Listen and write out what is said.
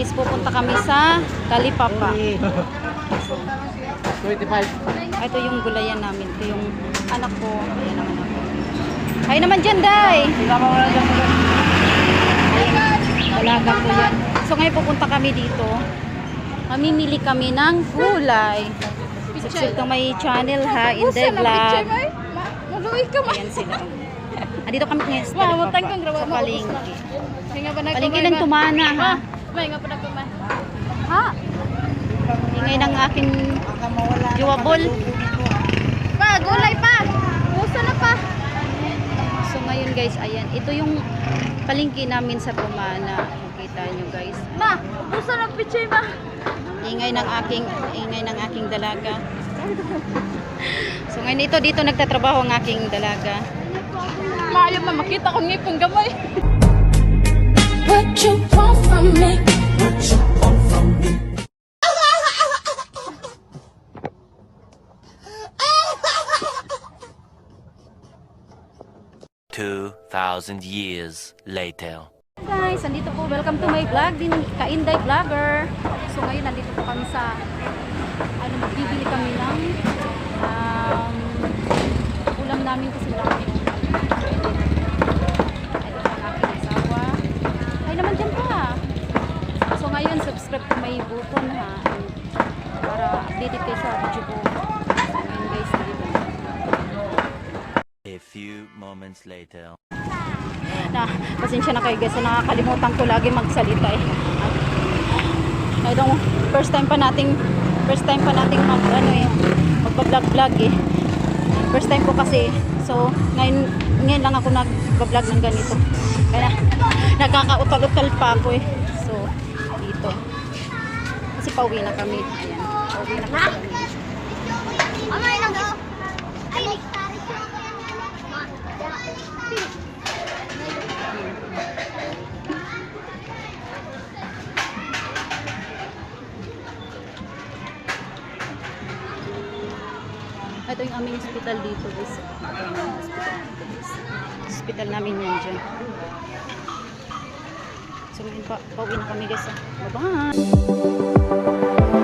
guys, pupunta kami sa Talipapa. 25. Ito yung gulayan namin. Ito yung anak ko. Ayan ang anak ko. Hay naman dyan, Day! Dalaga po yan. So ngayon pupunta kami dito. Mamimili kami ng gulay. Subscribe to my channel ha, Inday Vlog. Maluwi ka ma. Ayan sila. Andito kami ngayon sa Mamutang Talipapa. kang grawa Sa mo. palengke. Palengke Palengke ng Tumana ha. May nga pa na kumay. Ha? Ingay ng aking Jewabol. Pa, gulay pa. Puso na pa. So ngayon guys, ayan. Ito yung palengke namin sa Tumana. Makita nyo guys. Ma, puso na pichay ma. Ingay ng aking dalaga. So ngayon dito nagtatrabaho ang aking dalaga. Maayo ma, makita ko ngipong gamay. What you want from me? What you want from me? 2,000 years later. Guys, andito po. Welcome to my vlog. Din Ka-Inday Vlogger. So ngayon nandito po kami sa magbibili kami ng ulam namin kasi namin. Ito ang aking asawa. Ay naman dyan pa. So ngayon, subscribe to my button ha. Para updated kayo sa video ko. So ngayon guys, dito. A few moments later. Pasensya na kayo guys, nakakalimutan ko lagi magsalita eh. I don't, first time pa nating magpa-vlog eh. First time ko kasi. So, ngayon lang ako nagpa-vlog ng ganito. Kaya nagkakautal-utal pa ako eh. So, dito. Kasi pauwi na kami. Ayan. Pauwi na kami. Amay lang go. Ay, Ito yung aming hospital dito guys. Hospital namin yan dyan. So ngayon pauwi na kami guys. Bye-bye!